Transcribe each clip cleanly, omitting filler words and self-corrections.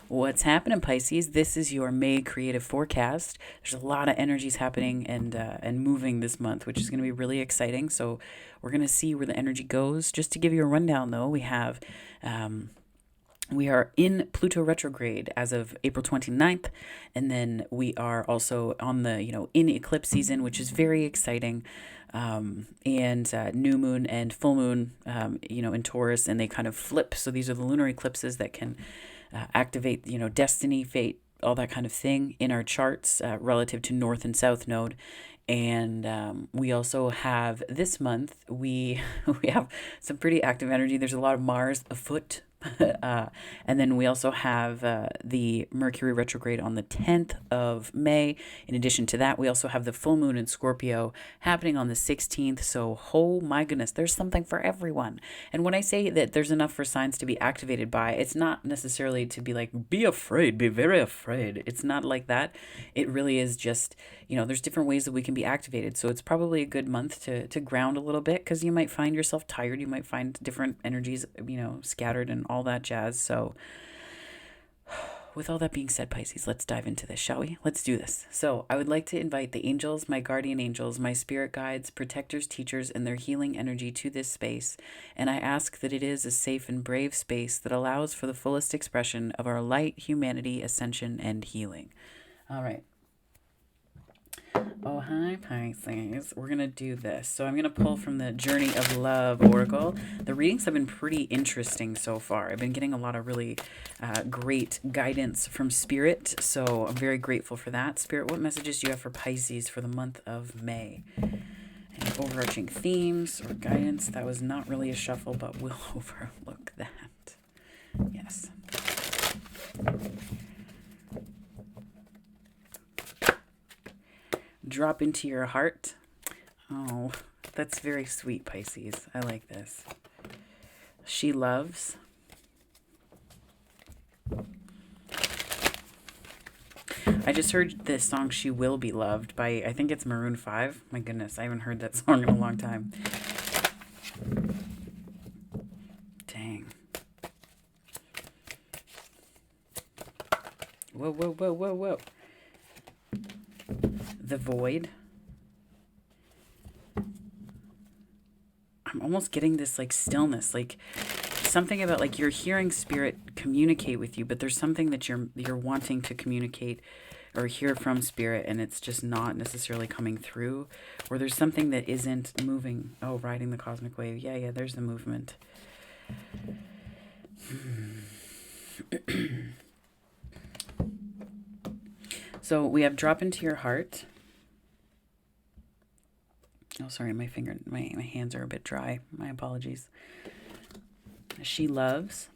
What's happening, Pisces? This is your May creative forecast. There's a lot of energies happening and moving this month, which is going to be really exciting. So we're going to see where the energy goes. Just to give you a rundown, though, we are in Pluto retrograde as of April 29th, and then we are also on the in eclipse season, which is very exciting. And new moon and full moon, in Taurus, and they kind of flip. So these are the lunar eclipses that can activate, destiny, fate, all that kind of thing in our charts relative to North and South Node. And we also have this month, we we have some pretty active energy. There's a lot of Mars afoot. And then we also have the Mercury retrograde on the 10th of May. In addition to that, we also have the full moon in Scorpio happening on the 16th. So, oh my goodness, there's something for everyone. And when I say that there's enough for signs to be activated by, it's not necessarily to be like, be afraid, be very afraid. It's not like that. It really is just, there's different ways that we can be activated. So it's probably a good month to ground a little bit, because you might find yourself tired. You might find different energies, scattered and all that jazz. So with all that being said, Pisces, let's dive into this, shall we? Let's do this. So I would like to invite the angels, my guardian angels, my spirit guides, protectors, teachers, and their healing energy to this space. And I ask that it is a safe and brave space that allows for the fullest expression of our light, humanity, ascension, and healing. All right. Oh, hi, Pisces. We're going to do this. So I'm going to pull from the Journey of Love Oracle. The readings have been pretty interesting so far. I've been getting a lot of really great guidance from Spirit, so I'm very grateful for that. Spirit, what messages do you have for Pisces for the month of May? Any overarching themes or guidance? That was not really a shuffle, but we'll overlook that. Yes. Drop into your heart. Oh, that's very sweet, Pisces. I like this. She loves. I just heard this song, She Will Be Loved, by, I think it's Maroon 5. My goodness, I haven't heard that song in a long time. Dang. Whoa, whoa, whoa, whoa, whoa. The void. I'm almost getting this like stillness, like something about like you're hearing Spirit communicate with you, but there's something that you're wanting to communicate or hear from Spirit, and it's just not necessarily coming through, or there's something that isn't moving. Oh, riding the cosmic wave. Yeah, there's the movement. So we have drop into your heart. Oh, sorry, my hands are a bit dry. My apologies. She loves.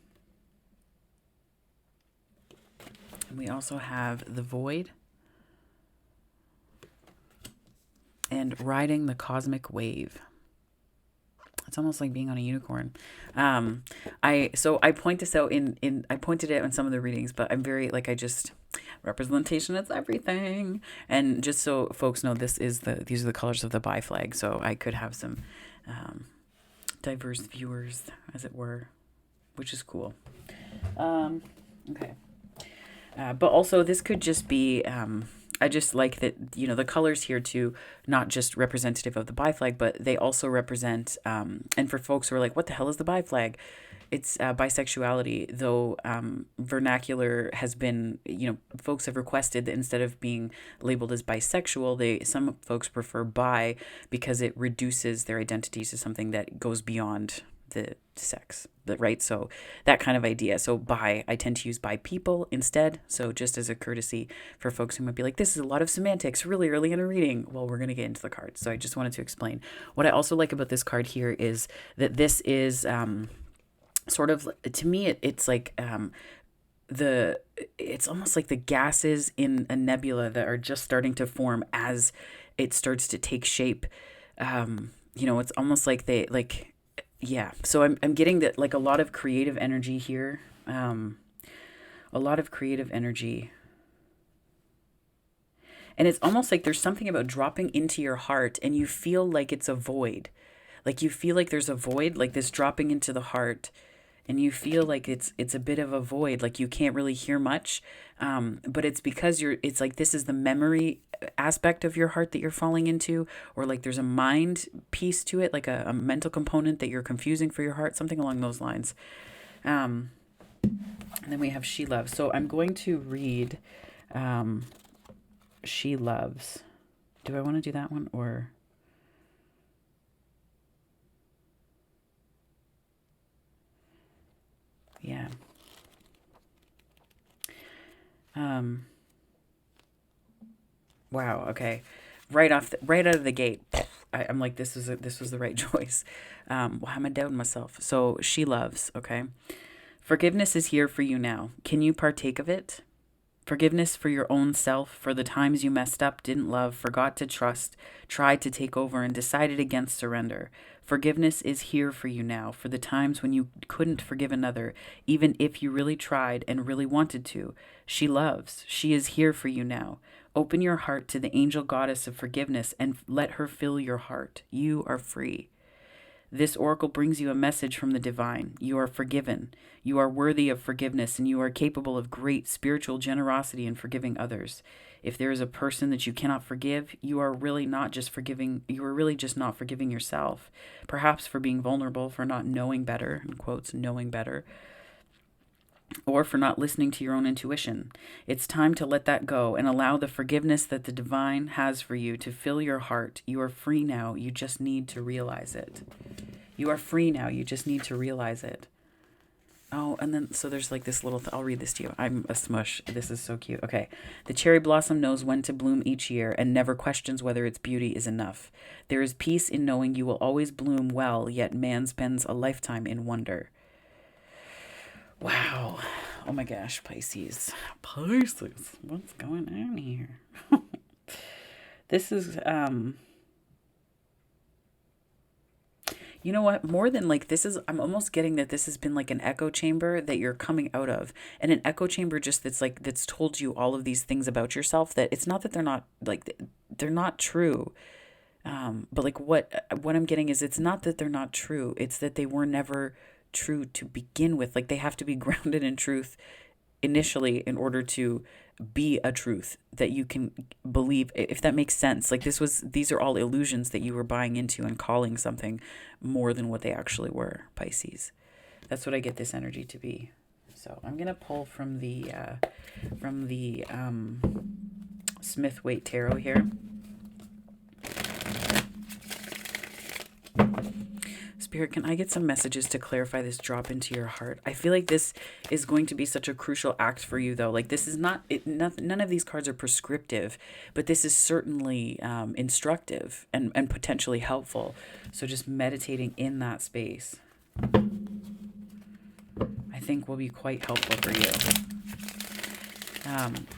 And we also have the void. And riding the cosmic wave. It's almost like being on a unicorn. I point this out I pointed it out in some of the readings, but I'm very representation is everything. And just so folks know, these are the colors of the bi flag. So I could have some diverse viewers, as it were, which is cool. Okay. But also this could just be, I just like that, the colors here too, not just representative of the bi flag, but they also represent, and for folks who are like, what the hell is the bi flag? It's bisexuality, though vernacular has been, folks have requested that instead of being labeled as bisexual, some folks prefer bi because it reduces their identity to something that goes beyond the sex, right? So that kind of idea. So bi, I tend to use bi people instead. So just as a courtesy for folks who might be like, this is a lot of semantics really early in a reading. Well, we're going to get into the cards. So I just wanted to explain. What I also like about this card here is that this is sort of, to me, it's like it's almost like the gases in a nebula that are just starting to form as it starts to take shape. It's almost like yeah. So I'm getting that, like, a lot of creative energy here. A lot of creative energy. And it's almost like there's something about dropping into your heart and you feel like it's a void. Like you feel like there's a void, like this dropping into the heart. and you feel like it's a bit of a void, like you can't really hear much. But it's because it's like this is the memory aspect of your heart that you're falling into, or like there's a mind piece to it, like a mental component that you're confusing for your heart, something along those lines. And then we have She Loves. So I'm going to read She Loves. Do I want to do that one or? Yeah. Wow. Okay. Right out of the gate, I'm like, this was the right choice. Why am I doubting myself? So She Loves. Okay. Forgiveness is here for you now. Can you partake of it? Forgiveness for your own self, for the times you messed up, didn't love, forgot to trust, tried to take over, and decided against surrender. Forgiveness is here for you now, for the times when you couldn't forgive another, even if you really tried and really wanted to. She loves. She is here for you now. Open your heart to the angel goddess of forgiveness and let her fill your heart. You are free. This oracle brings you a message from the divine. You are forgiven. You are worthy of forgiveness, and you are capable of great spiritual generosity in forgiving others. If there is a person that you cannot forgive, you are really just not forgiving yourself. Perhaps for being vulnerable, for not knowing better, in quotes, knowing better, or for not listening to your own intuition. It's time to let that go and allow the forgiveness that the divine has for you to fill your heart. You are free now. You just need to realize it. You are free now. You just need to realize it. Oh, and then, so there's like this little, I'll read this to you. I'm a smush. This is so cute. Okay. The cherry blossom knows when to bloom each year and never questions whether its beauty is enough. There is peace in knowing you will always bloom well, yet man spends a lifetime in wonder. Wow. Oh my gosh, Pisces. Pisces. What's going on here? This is, you know what? More than like this is, I'm almost getting that this has been like an echo chamber that you're coming out of. And an echo chamber just that's told you all of these things about yourself that it's not that they're not like, they're not true. But like what I'm getting is it's not that they're not true. It's that they were never true to begin with. Like they have to be grounded in truth initially in order to be a truth that you can believe, if that makes sense. Like these are all illusions that you were buying into and calling something more than what they actually were, Pisces. That's what I get this energy to be. So I'm gonna pull from the Smith-Waite Tarot here. Spirit, can I get some messages to clarify this drop into your heart? I feel like this is going to be such a crucial act for you, though. Like this is none of these cards are prescriptive, but this is certainly instructive and potentially helpful. So just meditating in that space, I think will be quite helpful for you.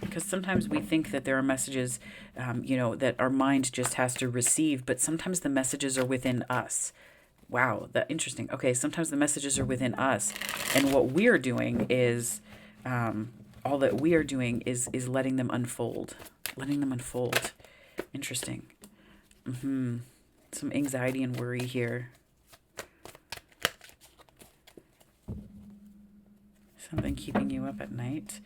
Because sometimes we think that there are messages, that our mind just has to receive, but sometimes the messages are within us. Wow, that interesting. Okay, sometimes the messages are within us, and what we're doing is, all that we are doing is letting them unfold, Interesting. Some anxiety and worry here. Something keeping you up at night.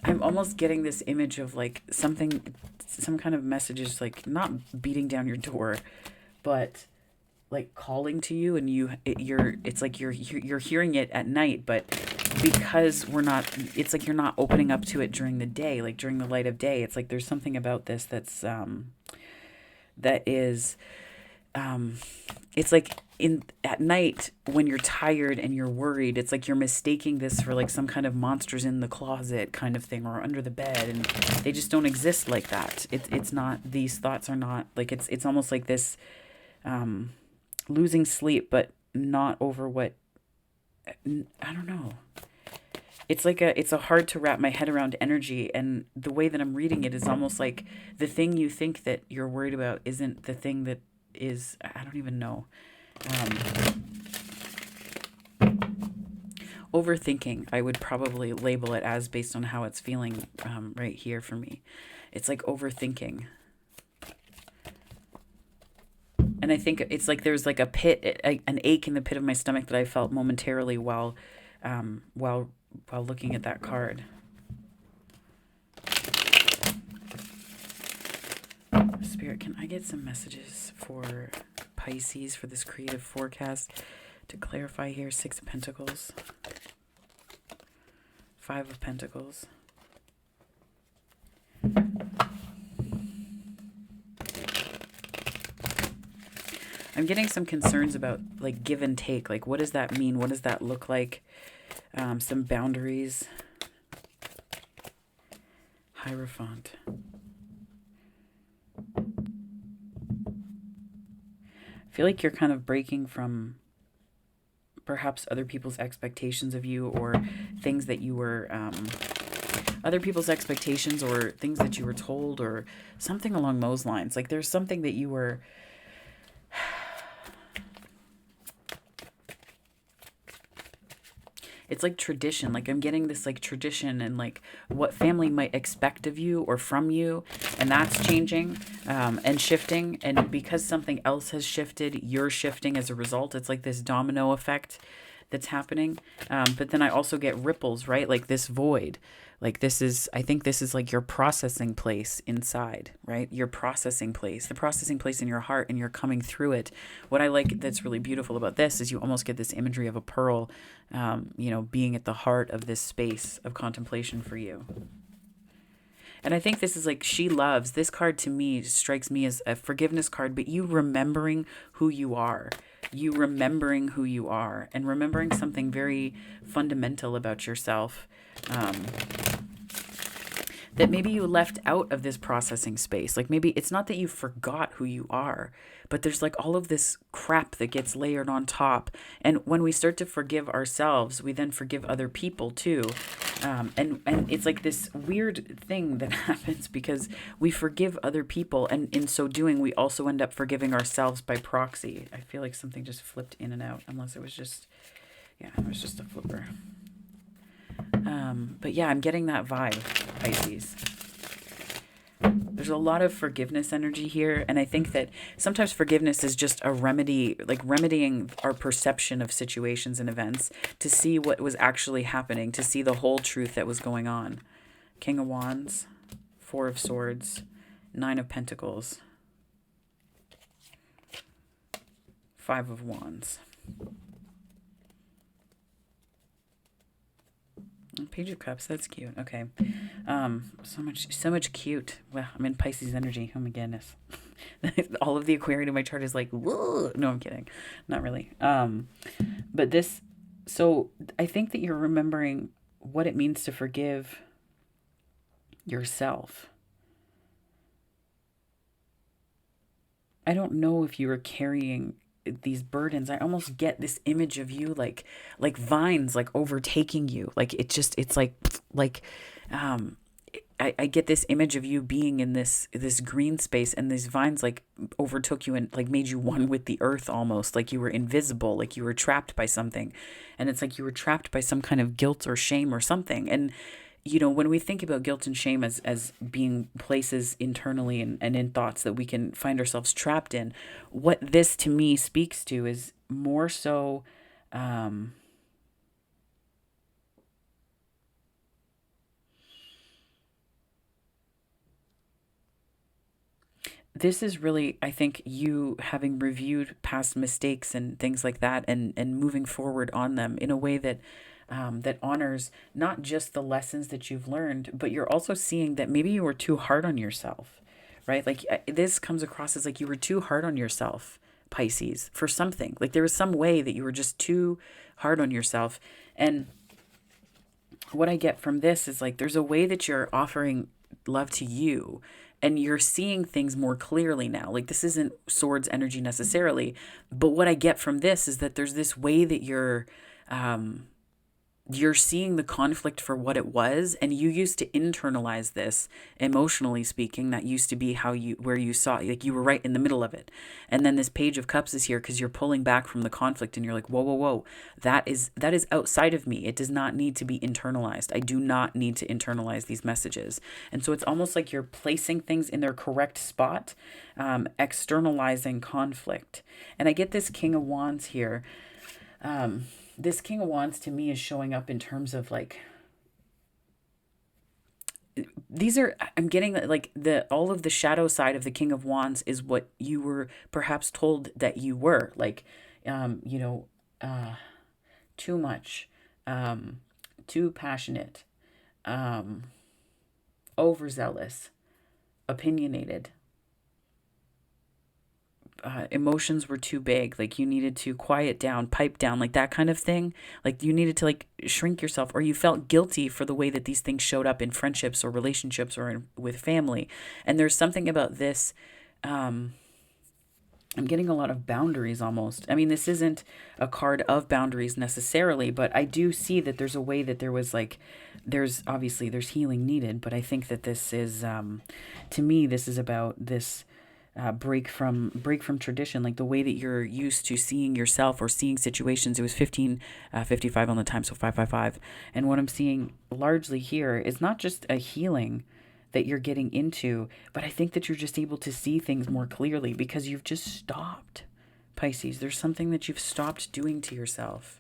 I'm almost getting this image of like some kind of messages, like not beating down your door, but like calling to you, and it's like you're hearing it at night, but because it's like you're not opening up to it during the day, like during the light of day. It's like there's something about this that's that is it's like at night when you're tired and you're worried, it's like you're mistaking this for like some kind of monsters in the closet kind of thing, or under the bed, and they just don't exist like that. It's not, these thoughts are not like, it's almost like this losing sleep, but not over what, I don't know. It's like it's a hard to wrap my head around energy, and the way that I'm reading it is almost like the thing you think that you're worried about isn't the thing that is, I don't even know. Overthinking, I would probably label it as, based on how it's feeling right here for me. It's like overthinking. And I think it's like there's like a pit, an ache in the pit of my stomach that I felt momentarily um, while, while looking at that card. Spirit, can I get some messages for Pisces for this creative forecast to clarify here? Six of Pentacles, Five of Pentacles. I'm getting some concerns about like give and take. Like, what does that mean? What does that look like? Some boundaries. Hierophant. I feel like you're kind of breaking from perhaps other people's expectations of you, or things that you were, other people's expectations, or things that you were told, or something along those lines. Like there's something that you were, it's like tradition. Like I'm getting this like tradition and like what family might expect of you or from you, and that's changing and shifting. And because something else has shifted, you're shifting as a result. It's like this domino effect that's happening. But then I also get ripples, right? Like this void. Like this is, I think this is like your processing place inside, right? Your processing place, the processing place in your heart, and you're coming through it. What I like that's really beautiful about this is you almost get this imagery of a pearl, being at the heart of this space of contemplation for you. And I think this is like she loves. This card to me strikes me as a forgiveness card, but you remembering who you are. You remembering who you are and remembering something very fundamental about yourself. That maybe you left out of this processing space. Like maybe it's not that you forgot who you are, but there's like all of this crap that gets layered on top. And when we start to forgive ourselves, we then forgive other people too. And it's like this weird thing that happens because we forgive other people, and in so doing, we also end up forgiving ourselves by proxy. I feel like something just flipped in and out, unless it was just, it was just a flipper. But yeah, I'm getting that vibe, Pisces. There's a lot of forgiveness energy here, and I think that sometimes forgiveness is just a remedy, like remedying our perception of situations and events to see what was actually happening, to see the whole truth that was going on. King of Wands, Four of Swords, Nine of Pentacles, Five of Wands. Page of Cups, that's cute. Okay. So much cute. Well, I'm in Pisces energy. Oh my goodness. All of the Aquarian in my chart is like, whoa. No, I'm kidding. Not really. But this, so I think that you're remembering what it means to forgive yourself. I don't know if you were carrying these burdens. I almost get this image of you like vines like overtaking you. Like it's like I get this image of you being in this green space, and these vines like overtook you and like made you one with the earth, almost like you were invisible, like you were trapped by something. And it's like you were trapped by some kind of guilt or shame or something. And when we think about guilt and shame as being places internally and in thoughts that we can find ourselves trapped in, what this to me speaks to is more so, this is really, I think, you having reviewed past mistakes and things like that, and moving forward on them in a way that that honors not just the lessons that you've learned, but you're also seeing that maybe you were too hard on yourself, right? Like this comes across as like you were too hard on yourself, Pisces, for something. Like there was some way that you were just too hard on yourself. And what I get from this is like there's a way that you're offering love to you, and you're seeing things more clearly now. Like this isn't swords energy necessarily, but what I get from this is that there's this way that you're you're seeing the conflict for what it was, and you used to internalize this, emotionally speaking. That used to be how you, where you saw, like, you were right in the middle of it. And then this Page of Cups is here because you're pulling back from the conflict, and you're like, whoa, whoa, whoa, that is outside of me. It does not need to be internalized. I do not need to internalize these messages. And so it's almost like you're placing things in their correct spot, externalizing conflict. And I get this King of Wands here. This King of Wands to me is showing up in terms of like, these are, I'm getting like the, all of the shadow side of the King of Wands is what you were perhaps told that you were like, you know, too much, too passionate, overzealous, opinionated, emotions were too big, like you needed to quiet down, pipe down, like that kind of thing. Like you needed to like shrink yourself, or you felt guilty for the way that these things showed up in friendships or relationships or with family. And there's something about this, I'm getting a lot of boundaries almost. I mean, this isn't a card of boundaries necessarily, but I do see that there's a way that there was like, there's obviously there's healing needed, but I think that this is, to me, this is about this, break from tradition, like the way that you're used to seeing yourself or seeing situations. It was 55 on the time, so 555. And what I'm seeing largely here is not just a healing that you're getting into, but I think that you're just able to see things more clearly because you've just stopped. Pisces, there's something that you've stopped doing to yourself.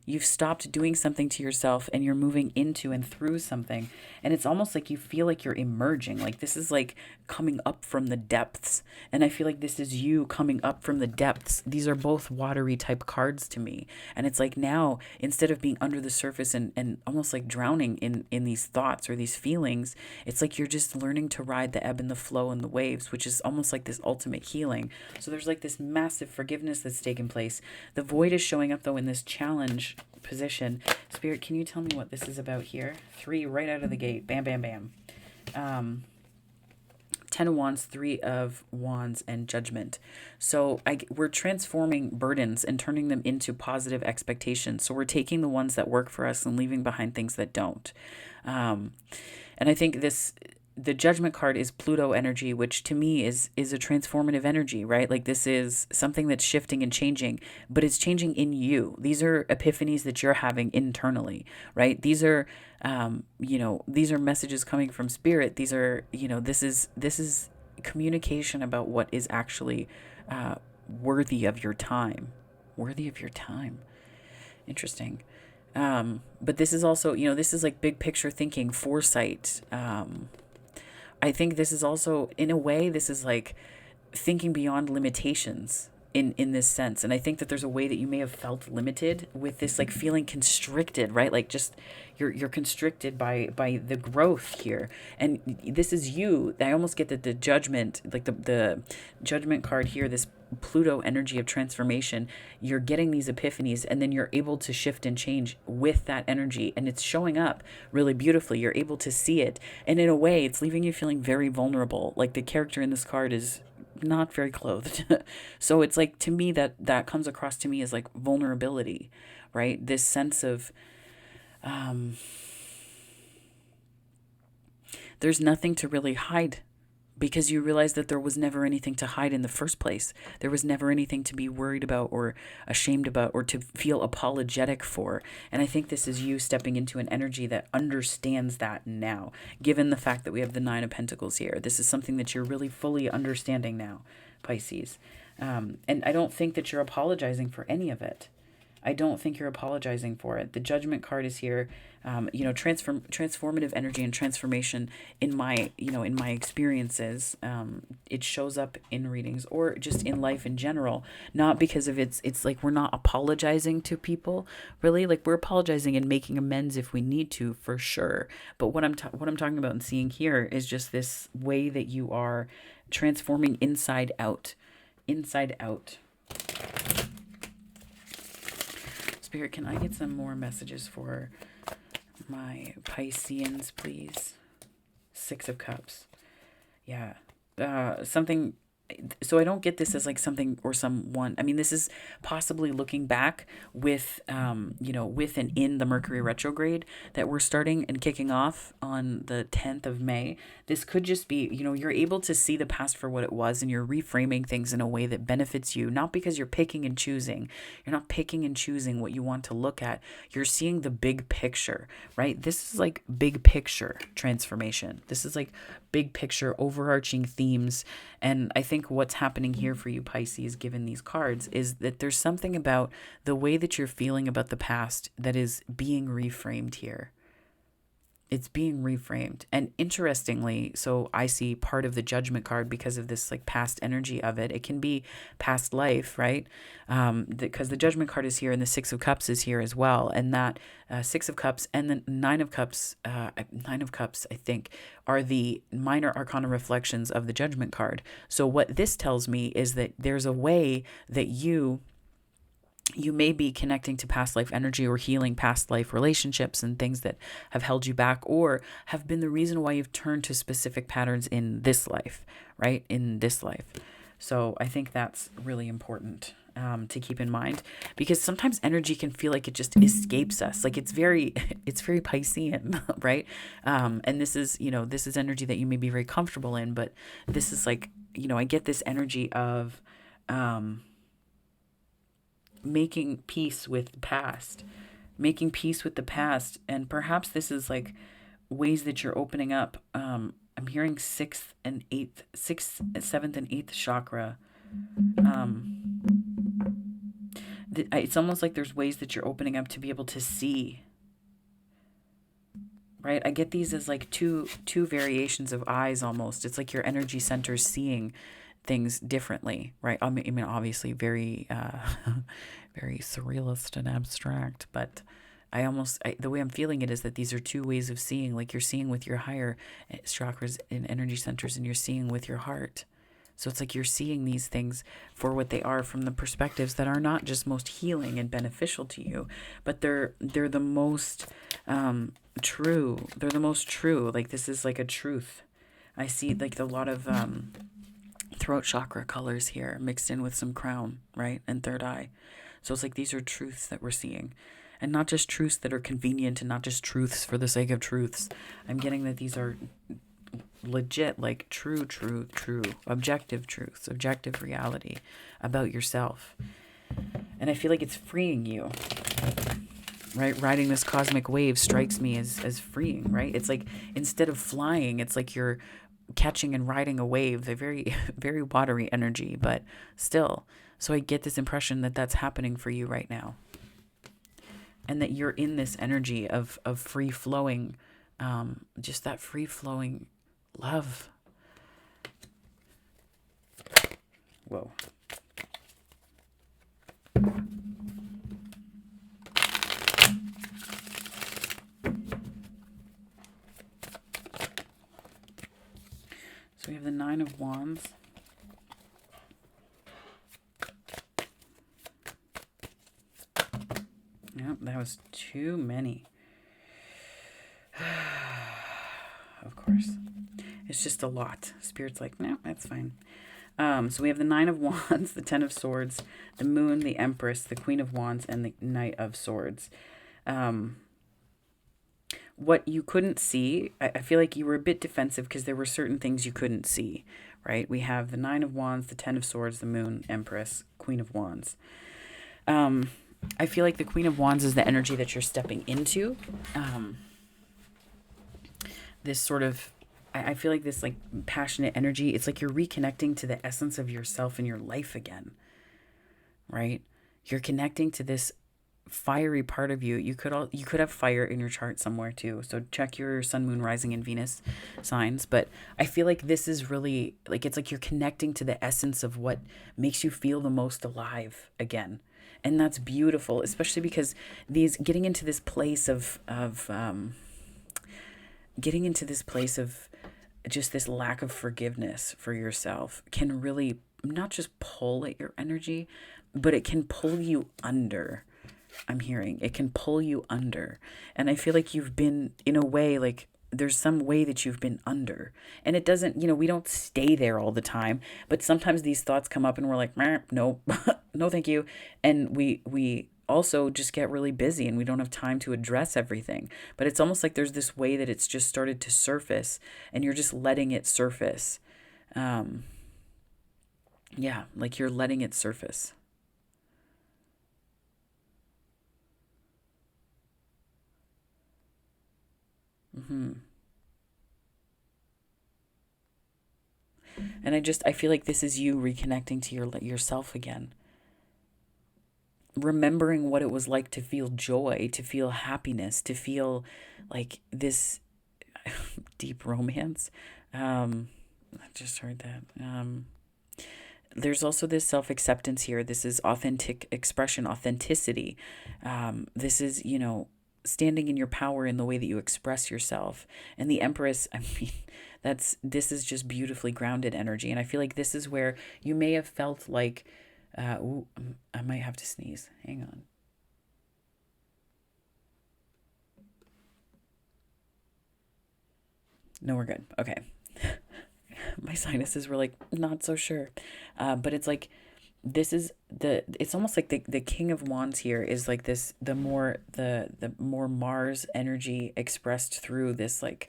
You've stopped doing something to yourself and you're moving into and through something. And it's almost like you feel like you're emerging. Like this is like coming up from the depths. And I feel like this is you coming up from the depths. These are both watery type cards to me. And it's like now, instead of being under the surface and almost like drowning in these thoughts or these feelings, it's like you're just learning to ride the ebb and the flow and the waves, which is almost like this ultimate healing. So there's like this massive forgiveness that's taken place. The void is showing up though in this challenge position. Spirit, can you tell me what this is about here? 3 right out of the gate. Bam, bam, bam. 10 of Wands, 3 of Wands, and Judgment. So we're transforming burdens and turning them into positive expectations. So we're taking the ones that work for us and leaving behind things that don't. And I think the Judgment card is Pluto energy, which to me is a transformative energy, right? Like this is something that's shifting and changing, but it's changing in you. These are epiphanies that you're having internally, right? These are, these are messages coming from spirit. These are, this is communication about what is actually worthy of your time. Worthy of your time. Interesting. But this is also, this is like big picture thinking, foresight. I think this is also, in a way, this is like thinking beyond limitations in this sense. And I think that there's a way that you may have felt limited with this, like feeling constricted, right? Like just you're constricted by the growth here. And this is you. I almost get that the Judgment, like the Judgment card here, this Pluto energy of transformation, you're getting these epiphanies and then you're able to shift and change with that energy, and it's showing up really beautifully. You're able to see it, and in a way it's leaving you feeling very vulnerable. Like the character in this card is not very clothed. So it's like, to me, that comes across to me as like vulnerability, right? This sense of there's nothing to really hide, because you realize that there was never anything to hide in the first place. There was never anything to be worried about or ashamed about or to feel apologetic for. And I think this is you stepping into an energy that understands that now, given the fact that we have the 9 of Pentacles here. This is something that you're really fully understanding now, Pisces. And I don't think that you're apologizing for any of it. I don't think you're apologizing for it. The Judgment card is here, transformative energy and transformation in my experiences. It shows up in readings or just in life in general, not because of it's like we're not apologizing to people, really. Like we're apologizing and making amends if we need to, for sure. But what I'm talking about and seeing here is just this way that you are transforming inside out. Spirit, can I get some more messages for my Pisceans, please? 6 of Cups. Yeah. Something so I don't get this as like something or someone. I mean, this is possibly looking back with, with and in the Mercury retrograde that we're starting and kicking off on the 10th of May. This could just be, you're able to see the past for what it was, and you're reframing things in a way that benefits you, not because you're picking and choosing. You're not picking and choosing what you want to look at. You're seeing the big picture, right? This is like big picture transformation. This is like big picture overarching themes. And I think what's happening here for you, Pisces, given these cards, is that there's something about the way that you're feeling about the past that is being reframed here. It's being reframed. And interestingly, so I see part of the Judgment card because of this like past energy of it. It can be past life, right? Because the Judgment card is here and the Six of Cups is here as well. And that Six of Cups and the Nine of Cups, I think, are the minor arcana reflections of the Judgment card. So what this tells me is that there's a way that you may be connecting to past life energy or healing past life relationships and things that have held you back or have been the reason why you've turned to specific patterns in this life, right? In this life. So I think that's really important to keep in mind, because sometimes energy can feel like it just escapes us. Like it's very Piscean, right? And this is energy that you may be very comfortable in, but this is like, I get this energy of, making peace with the past, and perhaps this is like ways that you're opening up. I'm hearing sixth, seventh, and eighth chakra. It's almost like there's ways that you're opening up to be able to see. Right, I get these as like two variations of eyes almost. It's like your energy centers seeing things differently, right? I mean, obviously very, very surrealist and abstract, but the way I'm feeling it is that these are two ways of seeing. Like you're seeing with your higher chakras and energy centers, and you're seeing with your heart. So it's like you're seeing these things for what they are from the perspectives that are not just most healing and beneficial to you, but they're the most true. They're the most true. Like this is like a truth. I see like a lot of throat chakra colors here mixed in with some crown, right? And third eye. So it's like these are truths that we're seeing. And not just truths that are convenient and not just truths for the sake of truths. I'm getting that these are legit, like true, objective truths, objective reality about yourself. And I feel like it's freeing you, right? Riding this cosmic wave strikes me as freeing, right? It's like instead of flying, it's like you're catching and riding a wave. They're very, very watery energy, but still. So I get this impression that that's happening for you right now. And that you're in this energy of free flowing, just that free flowing love. Whoa. So we have the Nine of Wands. Yep, that was too many. Of course. It's just a lot. Spirit's like, no, that's fine. So we have the Nine of Wands, the Ten of Swords, the Moon, the Empress, the Queen of Wands, and the Knight of Swords. What you couldn't see, I feel like you were a bit defensive because there were certain things you couldn't see, right? We have the Nine of Wands, the Ten of Swords, the Moon, Empress, Queen of Wands. I feel like the Queen of Wands is the energy that you're stepping into. This sort of, I feel like this like passionate energy, it's like you're reconnecting to the essence of yourself and your life again, right? You're connecting to this fiery part of you. You could have fire in your chart somewhere too. So check your sun, moon, rising, and Venus signs. But I feel like this is really like, it's like you're connecting to the essence of what makes you feel the most alive again. And that's beautiful, especially because getting into this place of just this lack of forgiveness for yourself can really not just pull at your energy, but it can pull you under. I'm hearing it can pull you under. And I feel like you've been, in a way, like there's some way that you've been under. And it doesn't, we don't stay there all the time, but sometimes these thoughts come up and we're like, "Meh, no, no, thank you." And we also just get really busy and we don't have time to address everything. But it's almost like there's this way that it's just started to surface and you're just letting it surface. Um, yeah, like you're letting it surface. Hmm. And I feel like this is you reconnecting to yourself again, remembering what it was like to feel joy, to feel happiness, to feel like this deep romance. I just heard that. There's also this self acceptance here. This is authentic expression, authenticity. This is, standing in your power in the way that you express yourself. And the Empress, I mean, this is just beautifully grounded energy. And I feel like this is where you may have felt like, ooh, I might have to sneeze. Hang on. No, we're good. Okay. My sinuses were like, not so sure. But it's like, it's almost like the King of Wands here is like this, the more Mars energy expressed through this like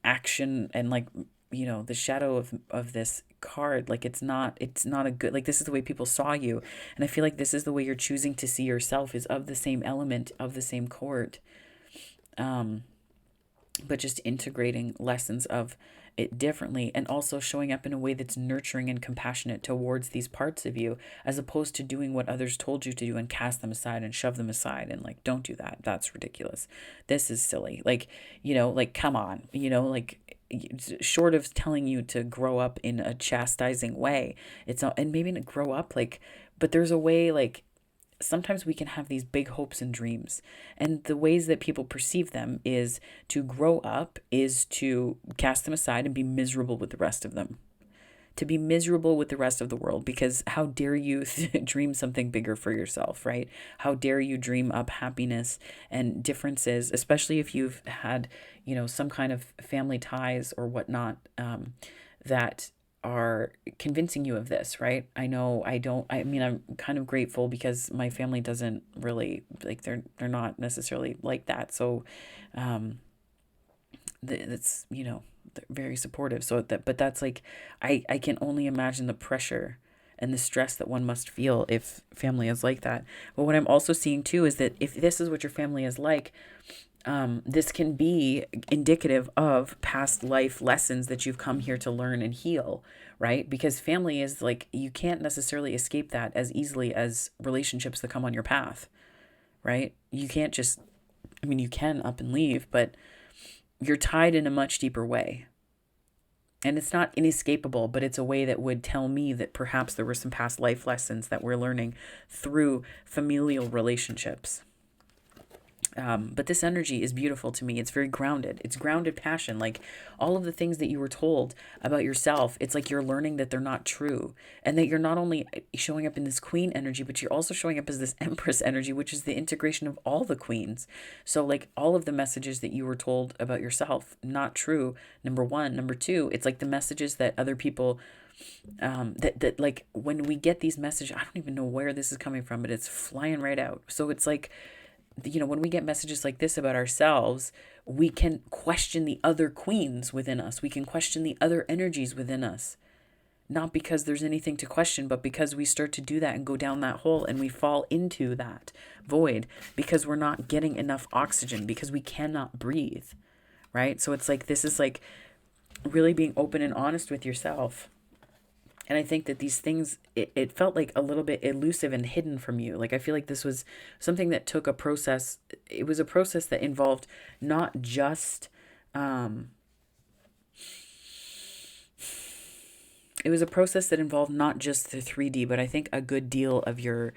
action and like, the shadow of this card. Like it's not a good, like this is the way people saw you. And I feel like this is the way you're choosing to see yourself, is of the same element, of the same chord. Um, but just integrating lessons of it differently, and also showing up in a way that's nurturing and compassionate towards these parts of you, as opposed to doing what others told you to do and cast them aside and shove them aside and like, don't do that, that's ridiculous, this is silly, like, like, come on, like, short of telling you to grow up in a chastising way, it's not, and maybe not grow up like, but there's a way, like, sometimes we can have these big hopes and dreams, and the ways that people perceive them is to grow up is to cast them aside and be miserable with the rest of them, to be miserable with the rest of the world, because how dare you dream something bigger for yourself, right? How dare you dream up happiness and differences, especially if you've had, some kind of family ties or whatnot, that are convincing you of this, right? I know I don't, I mean, I'm kind of grateful because my family doesn't really like, they're not necessarily like that. So, um, it's, they're very supportive. So that, but that's like, I can only imagine the pressure and the stress that one must feel if family is like that. But what I'm also seeing too is that if this is what your family is like, this can be indicative of past life lessons that you've come here to learn and heal, right? Because family is like, you can't necessarily escape that as easily as relationships that come on your path, right? You can't just, I mean, you can up and leave, but you're tied in a much deeper way. And it's not inescapable, but it's a way that would tell me that perhaps there were some past life lessons that we're learning through familial relationships. But this energy is beautiful to me. It's very grounded. It's grounded passion. Like all of the things that you were told about yourself, it's like you're learning that they're not true. And that you're not only showing up in this queen energy, but you're also showing up as this empress energy, which is the integration of all the queens. So like all of the messages that you were told about yourself, not true. Number one. Number two, it's like the messages that other people, that like when we get these messages, I don't even know where this is coming from, but it's flying right out. So it's like, when we get messages like this about ourselves, we can question the other queens within us. We can question the other energies within us. Not because there's anything to question, but because we start to do that and go down that hole and we fall into that void because we're not getting enough oxygen, because we cannot breathe, right? So it's like, this is like really being open and honest with yourself. And I think that these things, it felt like a little bit elusive and hidden from you. Like, I feel like this was something that took a process. It was a process that involved not just, um, it was a process that involved not just the 3D, but I think a good deal of your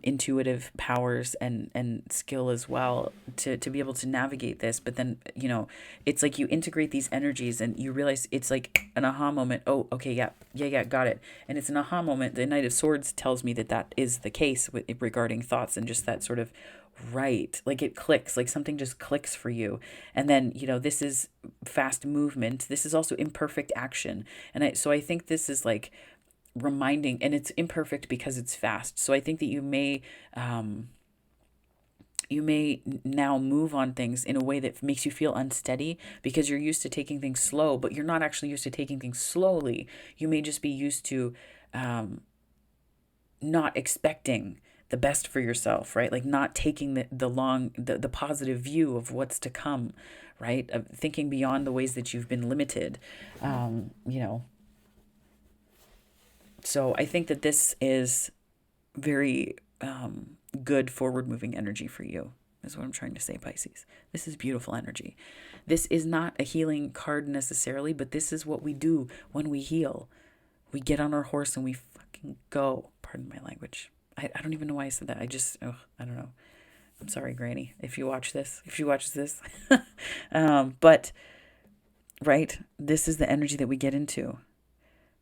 intuitive powers and skill as well to be able to navigate this. But then, it's like you integrate these energies and you realize it's like an aha moment. Oh, okay, yeah, got it. And it's an aha moment. The Knight of Swords tells me that that is the case regarding thoughts and just that sort of right. Like it clicks, like something just clicks for you. And then, this is fast movement. This is also imperfect action. And so I think this is like reminding, and it's imperfect because it's fast. So I think that you may now move on things in a way that makes you feel unsteady because you're used to taking things slow, but you're not actually used to taking things slowly. You may just be used to not expecting the best for yourself, right? Like not taking the positive view of what's to come, right? Of thinking beyond the ways that you've been limited, you know. So I think that this is very good forward moving energy for you, is what I'm trying to say, Pisces. This is beautiful energy. This is not a healing card necessarily, but this is what we do when we heal. We get on our horse and we fucking go. Pardon my language. I don't even know why I said that. I don't know. I'm sorry, Granny, if you watch this. But, right, this is the energy that we get into.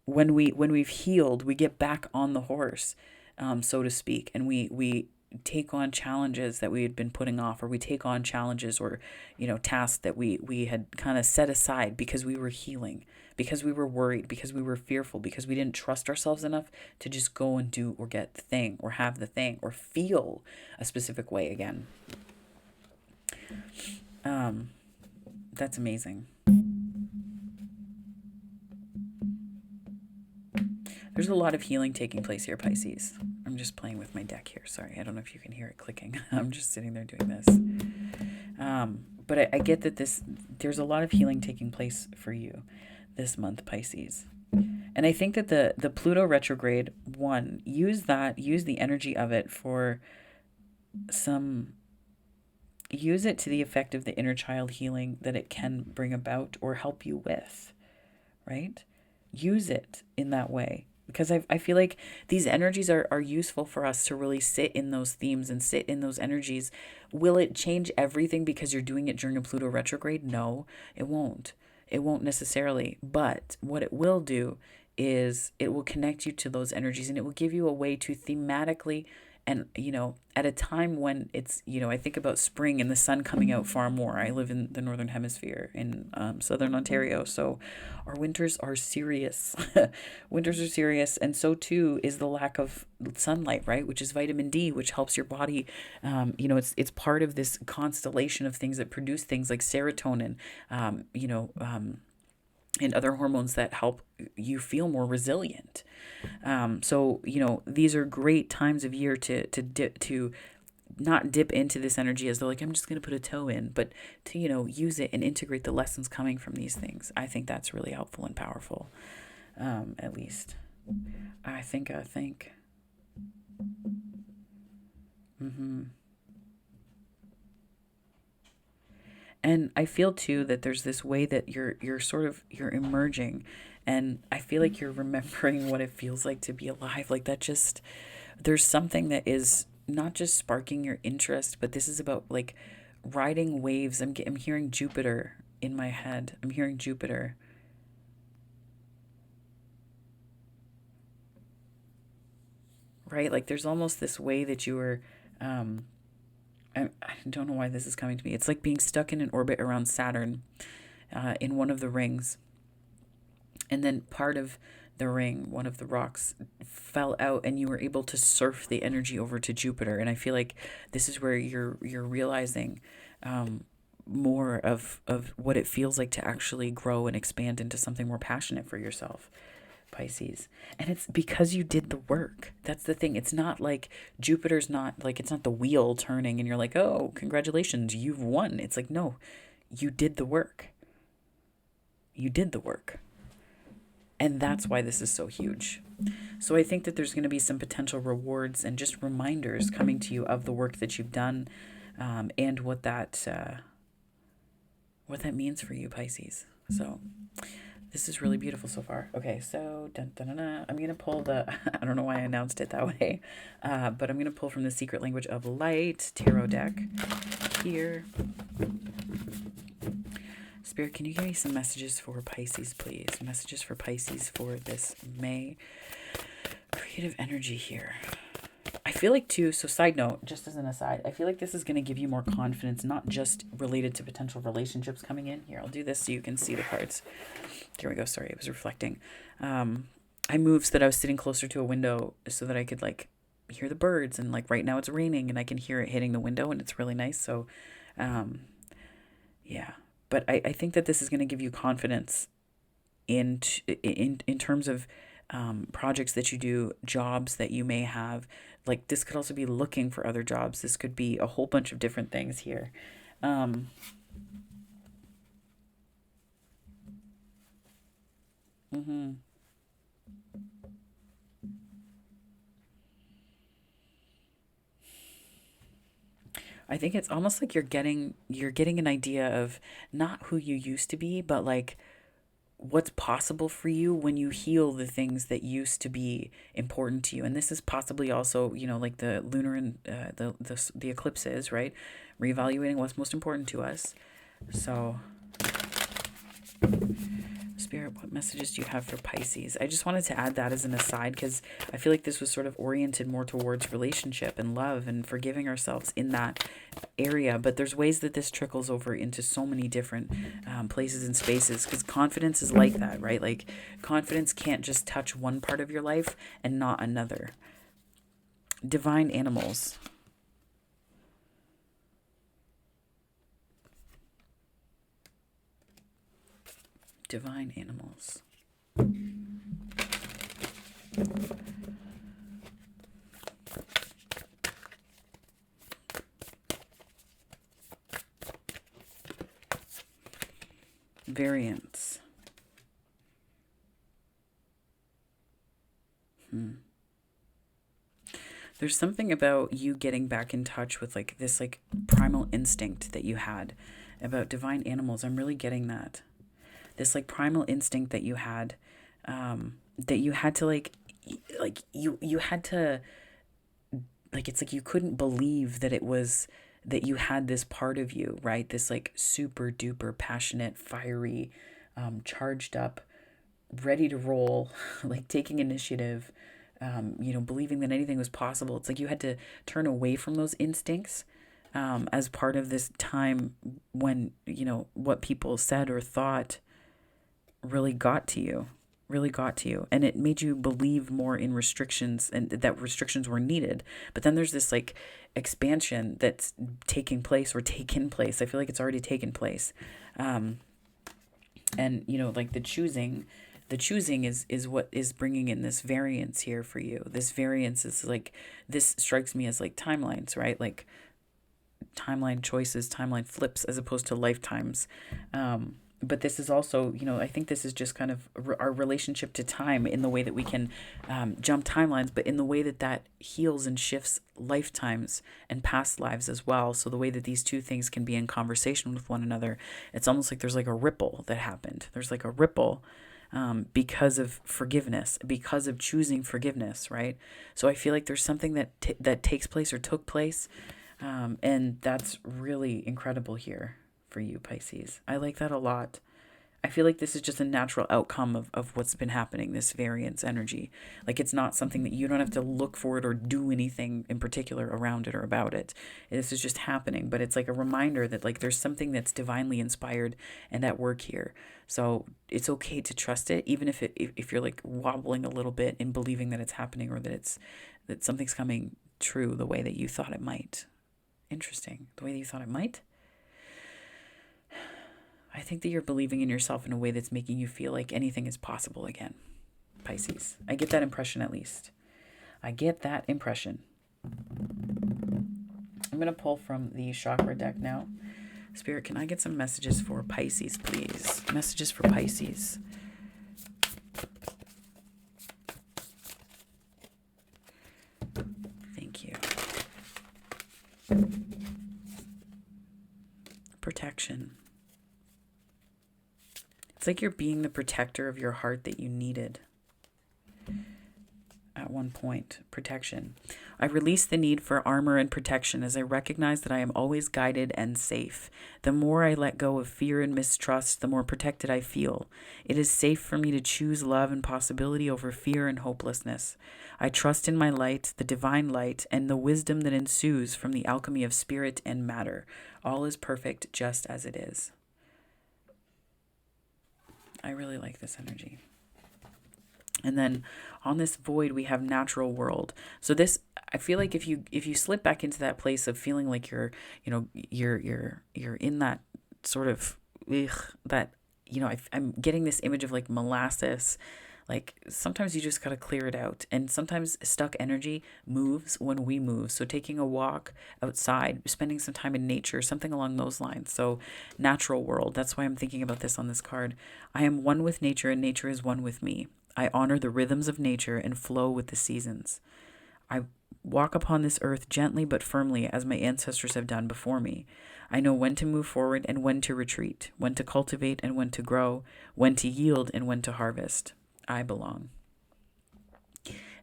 When we've healed, we get back on the horse, so to speak, and we take on challenges that we had been putting off, or we take on challenges or tasks that we had kind of set aside because we were healing, because we were worried, because we were fearful, because we didn't trust ourselves enough to just go and do or get the thing or have the thing or feel a specific way again. That's amazing. There's a lot of healing taking place here, Pisces. I'm just playing with my deck here. Sorry, I don't know if you can hear it clicking. I'm just sitting there doing this. But I get that there's a lot of healing taking place for you this month, Pisces. And I think that the Pluto retrograde, use the energy of it for use it to the effect of the inner child healing that it can bring about or help you with, right? Use it in that way. Because I feel like these energies are useful for us to really sit in those themes and sit in those energies. Will it change everything because you're doing it during a Pluto retrograde? No, it won't. It won't necessarily. But what it will do is it will connect you to those energies, and it will give you a way to thematically, and at a time when it's, I think about spring and the sun coming out far more. I live in the northern hemisphere in southern Ontario, so our winters are serious. Winters are serious, and so too is the lack of sunlight, right? Which is vitamin D, which helps your body. It's part of this constellation of things that produce things like serotonin, and other hormones that help you feel more resilient. So these are great times of year to not dip into this energy as though like I'm just going to put a toe in, but to use it and integrate the lessons coming from these things. I think that's really helpful and powerful. At least I think. And I feel too that there's this way that you're emerging, and I feel like you're remembering what it feels like to be alive. Like that, just there's something that is not just sparking your interest, but this is about like riding waves. I'm hearing Jupiter in my head. I'm hearing Jupiter. Right? Like there's almost this way that you were I don't know why this is coming to me. It's like being stuck in an orbit around Saturn, in one of the rings. And then part of the ring, one of the rocks, fell out, and you were able to surf the energy over to Jupiter. And I feel like this is where you're realizing more of what it feels like to actually grow and expand into something more passionate for yourself, Pisces. And it's because you did the work. That's the thing. It's not like Jupiter's not like, it's not the wheel turning and you're like, oh, congratulations, you've won. It's like, no, you did the work. You did the work. And that's why this is so huge. So I think that there's going to be some potential rewards and just reminders coming to you of the work that you've done, and what that means for you, Pisces. So this is really beautiful so far. Okay, so I'm going to pull I don't know why I announced it that way, but I'm going to pull from the Secret Language of Light tarot deck here. Spirit, can you give me some messages for Pisces, please? Messages for Pisces for this May. Creative energy here. feel like too, so side note, just as an aside, I feel like this is going to give you more confidence, not just related to potential relationships coming in. Here, I'll do this so you can see the cards. There we go. Sorry, I was reflecting. I moved so that I was sitting closer to a window so that I could like hear the birds, and like right now it's raining and I can hear it hitting the window and it's really nice. So, yeah, but I think that this is going to give you confidence in terms of projects that you do, jobs that you may have. Like this could also be looking for other jobs. This could be a whole bunch of different things here. Mm-hmm. I think it's almost like you're getting an idea of not who you used to be, but like what's possible for you when you heal the things that used to be important to you. And this is possibly also, like the lunar and the eclipses, right? Reevaluating what's most important to us. So, Spirit, what messages do you have for Pisces? I just wanted to add that as an aside because I feel like this was sort of oriented more towards relationship and love and forgiving ourselves in that area. But there's ways that this trickles over into so many different places and spaces, because confidence is like that, right? Like confidence can't just touch one part of your life and not another. Divine animals. Divine animals. Variance. There's something about you getting back in touch with like this like primal instinct that you had about divine animals. I'm really getting that. This like primal instinct that that you had to you had to, like, it's like you couldn't believe that it was that you had this part of you, right? This like super duper passionate, fiery, charged up, ready to roll, like taking initiative, believing that anything was possible. It's like you had to turn away from those instincts as part of this time when, what people said or thought really got to you, and it made you believe more in restrictions and that restrictions were needed. But then there's this like expansion that's taking place or taken place. I feel like it's already taken place. And like the choosing is what is bringing in this variance here for you. This variance is like, this strikes me as like timelines, right? Like timeline choices, timeline flips, as opposed to lifetimes. But this is also, I think this is just kind of our relationship to time, in the way that we can jump timelines, but in the way that heals and shifts lifetimes and past lives as well. So the way that these two things can be in conversation with one another, it's almost like there's like a ripple that happened. There's like a ripple because of forgiveness, because of choosing forgiveness, right? So I feel like there's something that takes place or took place, and that's really incredible here for you, Pisces. I like that a lot. I feel like this is just a natural outcome of what's been happening, this variance energy. Like it's not something that you don't have to look for it or do anything in particular around it or about it. This is just happening, but it's like a reminder that like there's something that's divinely inspired and at work here. So it's okay to trust it, even if you're like wobbling a little bit in believing that it's happening, or that something's coming true the way that you thought it might. Interesting. The way that you thought it might. I think that you're believing in yourself in a way that's making you feel like anything is possible again, Pisces. I get that impression, at least. I get that impression. I'm going to pull from the chakra deck now. Spirit, can I get some messages for Pisces, please? Messages for Pisces. Thank you. Protection. It's like you're being the protector of your heart that you needed. at one point. Protection. I release the need for armor and protection as I recognize that I am always guided and safe. The more I let go of fear and mistrust, the more protected I feel. It is safe for me to choose love and possibility over fear and hopelessness. I trust in my light, the divine light, and the wisdom that ensues from the alchemy of spirit and matter. All is perfect just as it is. I really like this energy. And then on this void, we have natural world. So this, I feel like if you slip back into that place of feeling like you're in that sort of, that, I'm getting this image of like molasses. Like sometimes you just got to clear it out. And sometimes stuck energy moves when we move. So taking a walk outside, spending some time in nature, something along those lines. So natural world, that's why I'm thinking about this on this card. I am one with nature and nature is one with me. I honor the rhythms of nature and flow with the seasons. I walk upon this earth gently but firmly as my ancestors have done before me. I know when to move forward and when to retreat, when to cultivate and when to grow, when to yield and when to harvest. I belong.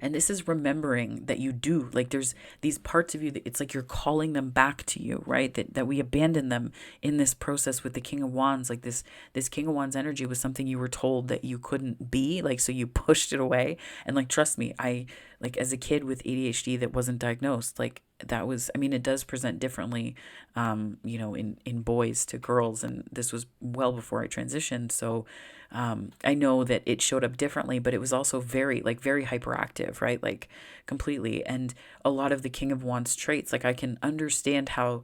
And this is remembering that you do, like there's these parts of you that it's like you're calling them back to you, right? That we abandon them in this process with the King of Wands. Like this King of Wands energy was something you were told that you couldn't be, like, so you pushed it away. And like, trust me, I, like as a kid with ADHD that wasn't diagnosed, like that was, I mean, it does present differently, in boys to girls. And this was well before I transitioned. So I know that it showed up differently, but it was also very hyperactive, right? Like completely. And a lot of the King of Wands traits, like I can understand how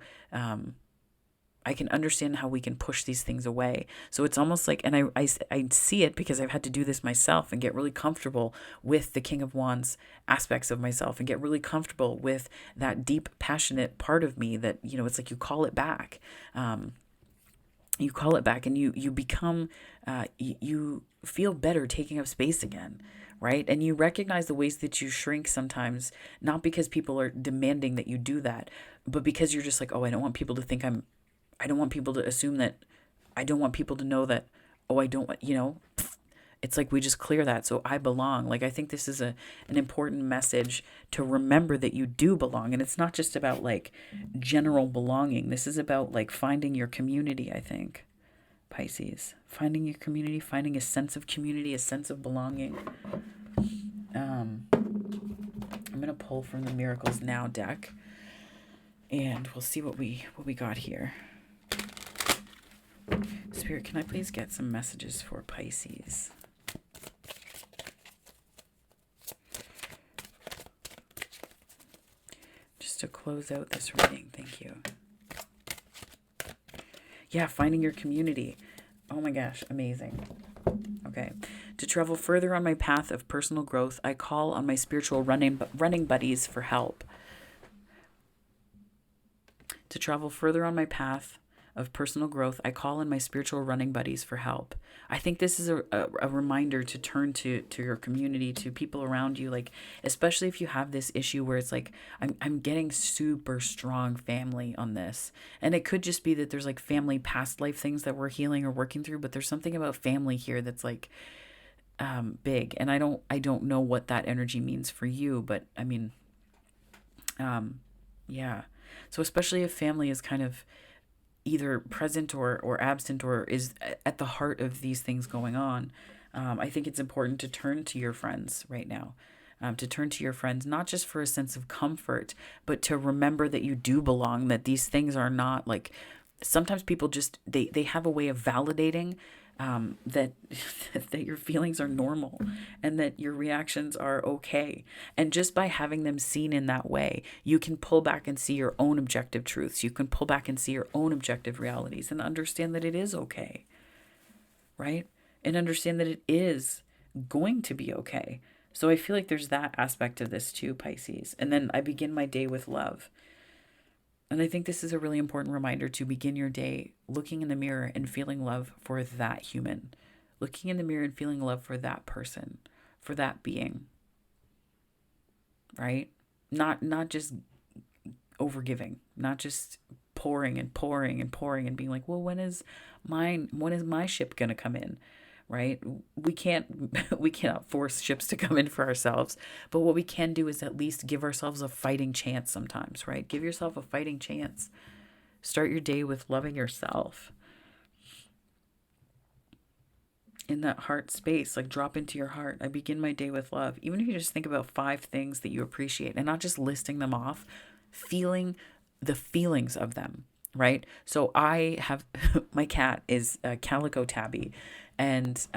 we can push these things away. So it's almost like, and I see it because I've had to do this myself and get really comfortable with the King of Wands aspects of myself and get really comfortable with that deep, passionate part of me that, it's like you call it back. You call it back and you become, you feel better taking up space again, right? And you recognize the ways that you shrink sometimes, not because people are demanding that you do that, but because you're just like, oh, I don't want people to think I don't want people to assume that, I don't want people to know that, oh, I don't want, it's like we just clear that. So I belong. Like I think this is an important message to remember that you do belong. And it's not just about like general belonging. This is about like finding your community, I think. Pisces. Finding your community, finding a sense of community, a sense of belonging. I'm going to pull from the Miracles Now deck and we'll see what we got here. Spirit, can I please get some messages for Pisces? Just to close out this reading. Thank you. Yeah, finding your community. Oh my gosh, amazing. Okay. To travel further on my path of personal growth, I call on my spiritual running buddies for help. To travel further on my path of personal growth, I call on my spiritual running buddies for help. I think this is a reminder to turn to your community, to people around you, like especially if you have this issue where it's like I'm getting super strong family on this. And it could just be that there's like family past life things that we're healing or working through, but there's something about family here that's like big. And I don't know what that energy means for you, but I mean yeah. So especially if family is kind of either present or absent or is at the heart of these things going on, I think it's important to turn to your friends right now. To turn to your friends, not just for a sense of comfort, but to remember that you do belong, that these things are not like, sometimes people just, they have a way of validating that that your feelings are normal and that your reactions are okay. And just by having them seen in that way, you can pull back and see your own objective truths. You can pull back and see your own objective realities and understand that it is okay, right? And understand that it is going to be okay. So I feel like there's that aspect of this too, Pisces. And then I begin my day with love. And I think this is a really important reminder to begin your day looking in the mirror and feeling love for that human, looking in the mirror and feeling love for that person, for that being, right? Not just overgiving, not just pouring and pouring and pouring and being like, well, when is my ship going to come in? right? We can't, we cannot force ships to come in for ourselves, but what we can do is at least give ourselves a fighting chance sometimes, right? Give yourself a fighting chance. Start your day with loving yourself in that heart space. Like, drop into your heart. I begin my day with love. Even if you just think about 5 things that you appreciate and not just listing them off, feeling the feelings of them, right? So I have my cat is a calico tabby, and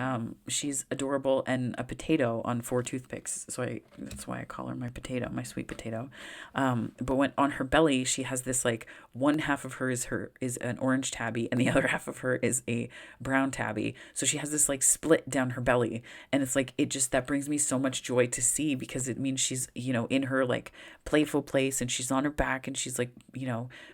she's adorable and a potato on 4 toothpicks. So that's why I call her my potato, my sweet potato. But when on her belly, she has this, like, one half of her is an orange tabby, and the other half of her is a brown tabby. So she has this, like, split down her belly, and it's like, it just, that brings me so much joy to see, because it means she's, in her, like, playful place, and she's on her back, and she's, like,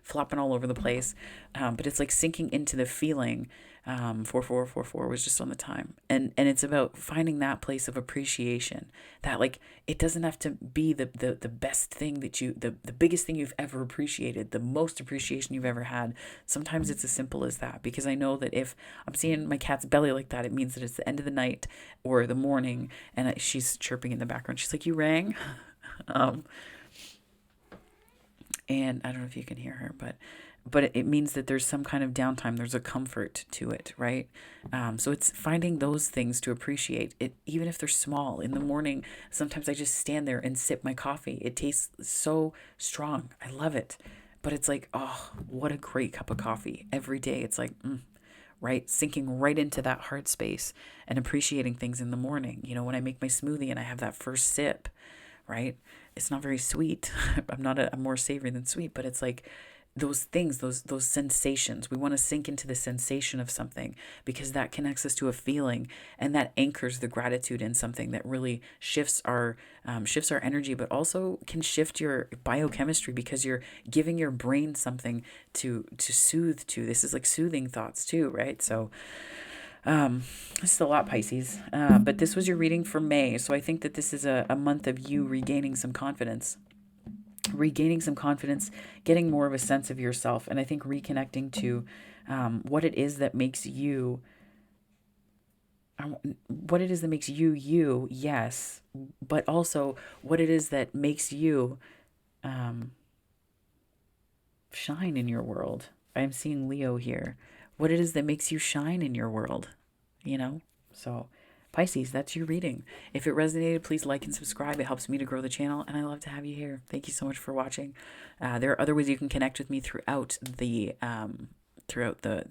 flopping all over the place. But it's like sinking into the feeling. 4444 was just on the time, and it's about finding that place of appreciation, that, like, it doesn't have to be the best thing that the biggest thing you've ever appreciated, the most appreciation you've ever had. Sometimes it's as simple as that, because I know that if I'm seeing my cat's belly like that, it means that it's the end of the night or the morning, and she's chirping in the background. She's like, "You rang." And I don't know if you can hear her, but it means that there's some kind of downtime. There's a comfort to it, right? So it's finding those things to appreciate it, even if they're small. In the morning, sometimes I just stand there and sip my coffee. It tastes so strong. I love it. But it's like, oh, what a great cup of coffee. Every day, it's like, right? Sinking right into that heart space and appreciating things in the morning. When I make my smoothie and I have that first sip, right? It's not very sweet. I'm more savory than sweet, but it's like those things, those sensations. We want to sink into the sensation of something, because that connects us to a feeling, and that anchors the gratitude in something that really shifts our energy, but also can shift your biochemistry, because you're giving your brain something to soothe to. This is like soothing thoughts too, right? So this is a lot, Pisces. But this was your reading for May. So I think that this is a month of you regaining some confidence, getting more of a sense of yourself. And I think reconnecting to what it is that makes you, you, yes, but also what it is that makes you shine in your world. I'm seeing Leo here. What it is that makes you shine in your world, So Pisces, that's your reading. If it resonated, please like and subscribe. It helps me to grow the channel, and I love to have you here. Thank you so much for watching. There are other ways you can connect with me throughout the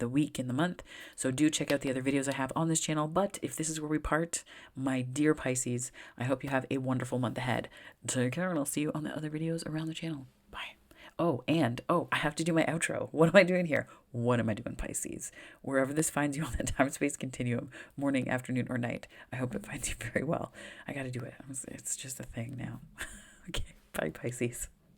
week and the month. So do check out the other videos I have on this channel. But if this is where we part, my dear Pisces, I hope you have a wonderful month ahead. Take care, and I'll see you on the other videos around the channel. Bye. I have to do my outro. What am I doing here? What am I doing, Pisces? Wherever this finds you on the time-space continuum, morning, afternoon, or night, I hope it finds you very well. I got to do it. It's just a thing now. Okay, bye, Pisces.